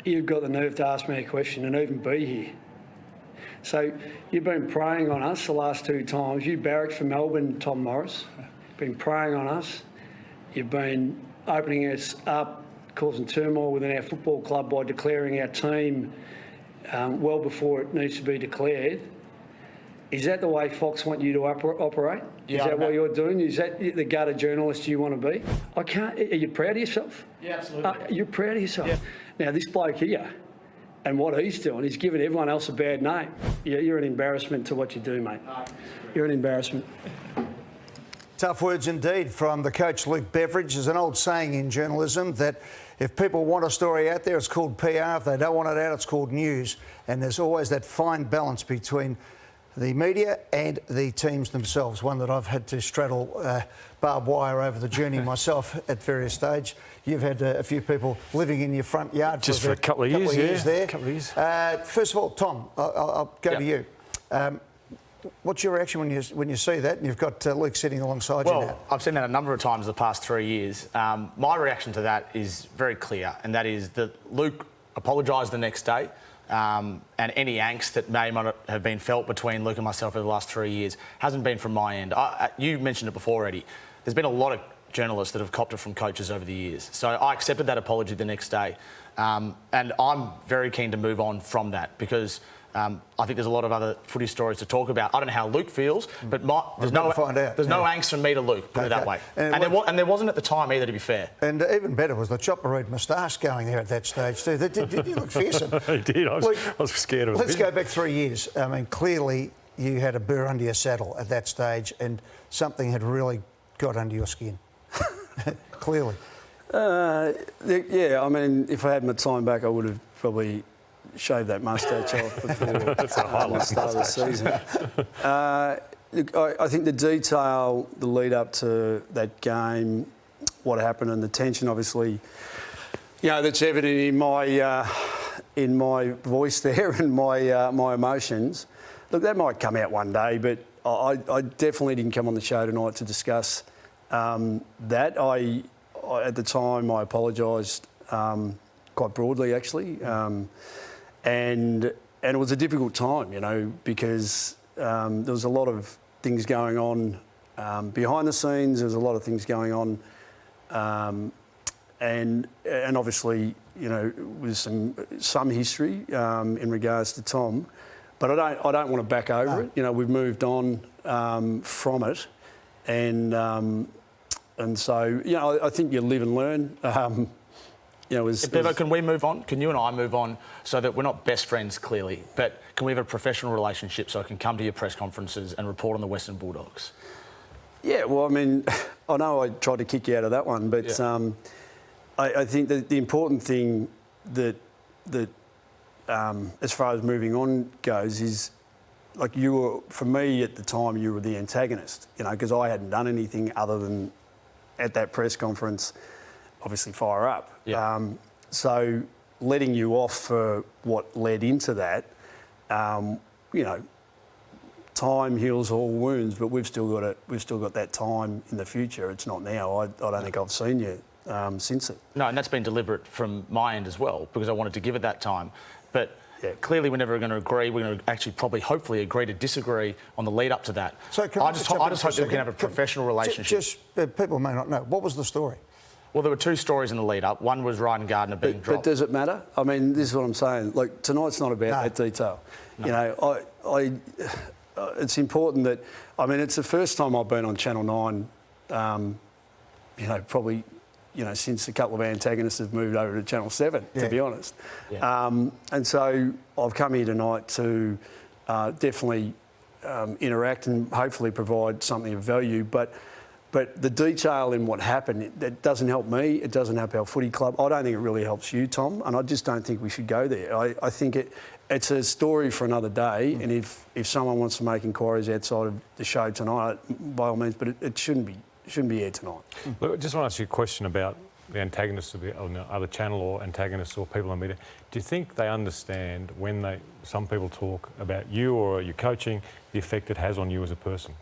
you've got the nerve to ask me a question and even be here. So you've been preying on us the last 2 times. You barracked for Melbourne, Tom Morris, been preying on us. You've been opening us up, causing turmoil within our football club by declaring our team well before it needs to be declared. Is that the way Fox want you to operate? Yeah, is that what you're doing? Is that the gutter journalist you want to be? I can't. Are you proud of yourself? Yeah, absolutely. You're proud of yourself. Yeah. Now, this bloke here, and what he's doing, he's giving everyone else a bad name. You're an embarrassment to what you do, mate. You're an embarrassment. Tough words indeed from the coach, Luke Beveridge. There's an old saying in journalism that if people want a story out there, it's called PR. If they don't want it out, it's called news. And there's always that fine balance between the media and the teams themselves, one that I've had to straddle barbed wire over the journey myself at various stages. You've had a few people living in your front yard just for a couple of years, there. Couple of years. First of all, Tom, I'll go to you. What's your reaction when you see that and you've got Luke sitting alongside you now? Well, I've seen that a number of times the past 3 years. My reaction to that is very clear, and that is that Luke apologised the next day. And any angst that may not have been felt between Luke and myself over the last 3 years hasn't been from my end. You mentioned it before already. There's been a lot of journalists that have copped it from coaches over the years. So I accepted that apology the next day. And I'm very keen to move on from that because I think there's a lot of other footy stories to talk about. I don't know how Luke feels, but there's no angst from me to Luke, put it that way. And there wasn't at the time either, to be fair. And even better was the chopper red moustache going there at that stage too. Did you look fearsome? He did. I was scared of it. Let's go back 3 years. I mean, clearly you had a burr under your saddle at that stage and something had really got under your skin. Clearly. Yeah, I mean, if I had my time back, I would have probably shaved that moustache off before the start of the season. Look, I think the detail, the lead up to that game, what happened and the tension, obviously, that's evident in my voice there and my emotions. Look, that might come out one day, but I definitely didn't come on the show tonight to discuss that. I at the time, I apologised quite broadly, actually. And it was a difficult time, because there was a lot of things going on behind the scenes. There was a lot of things going on, and obviously, with some history in regards to Tom. But I don't want to back over it. We've moved on from it, and so I think you live and learn. Bevo, can we move on? Can you and I move on so that we're not best friends, clearly, but can we have a professional relationship so I can come to your press conferences and report on the Western Bulldogs? Yeah, well, I mean, I know I tried to kick you out of that one, but I think that the important thing that as far as moving on goes is, like, you were, for me at the time, you were the antagonist, because I hadn't done anything other than at that press conference, obviously fire up. Yeah. So letting you off for what led into that, time heals all wounds, but we've still got that time in the future. It's not now. I don't think I've seen you since it. No, and that's been deliberate from my end as well, because I wanted to give it that time. But clearly we're never going to agree. We're going to actually probably, hopefully, agree to disagree on the lead up to that. So I just hope that we can have a professional relationship. People may not know. What was the story? Well, there were 2 stories in the lead up. One was Ryan Gardner being dropped. But does it matter? I mean, this is what I'm saying. Like, tonight's not about that detail. No. It's important that, I mean, it's the first time I've been on Channel 9, probably, since a couple of antagonists have moved over to Channel 7, to be honest. Yeah. And so I've come here tonight to definitely interact and hopefully provide something of value. But the detail in what happened, that doesn't help me. It doesn't help our footy club. I don't think it really helps you, Tom, and I just don't think we should go there. I think it's a story for another day, and if someone wants to make inquiries outside of the show tonight, by all means, but it shouldn't be here tonight. Look, I just want to ask you a question about the antagonists of the other channel or antagonists or people in the media. Do you think they understand when some people talk about you or your coaching, the effect it has on you as a person?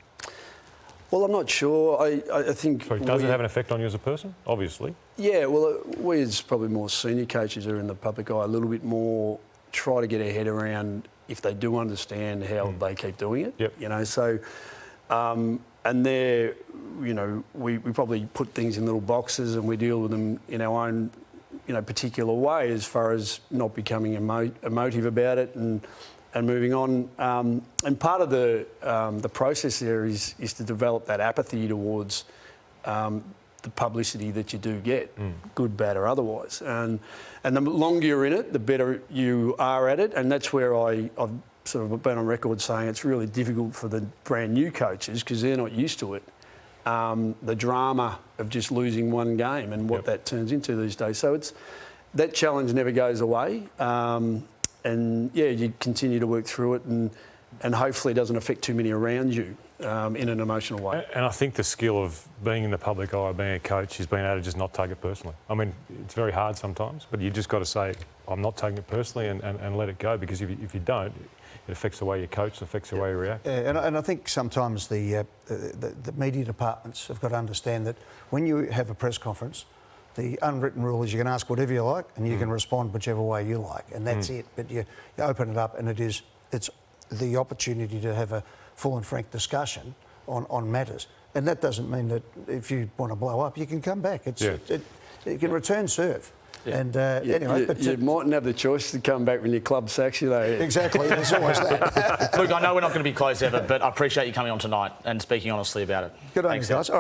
Well, I'm not sure. I think... So does it have an effect on you as a person? Obviously. Yeah, well, we as probably more senior coaches are in the public eye a little bit more, try to get our head around if they do understand how they keep doing it. Yep. You know, so, and there, you know, we probably put things in little boxes and we deal with them in our own, you know, particular way as far as not becoming emotive about it and moving on. And part of the process there is to develop that apathy towards the publicity that you do get, good, bad or otherwise. And the longer you're in it, the better you are at it. And that's where I've sort of been on record saying it's really difficult for the brand new coaches because they're not used to it. The drama of just losing one game and what that turns into these days. So that challenge never goes away. And yeah, you continue to work through it and hopefully it doesn't affect too many around you in an emotional way. And I think the skill of being in the public eye, being a coach, is being able to just not take it personally. I mean, it's very hard sometimes, but you just got to say, I'm not taking it personally and let it go, because if you don't, it affects the way you coach, it affects the way you react. Yeah, and I think sometimes the media departments have got to understand that when you have a press conference, the unwritten rule is you can ask whatever you like and you can respond whichever way you like, and that's it. But you open it up and it's the opportunity to have a full and frank discussion on matters. And that doesn't mean that if you want to blow up, you can come back. You can return serve. Yeah. And anyway, you mightn't have the choice to come back when your club sacks you, though. Exactly, there's always that. Luke, I know we're not going to be close ever, but I appreciate you coming on tonight and speaking honestly about it. Good on you Thanks, guys. All right.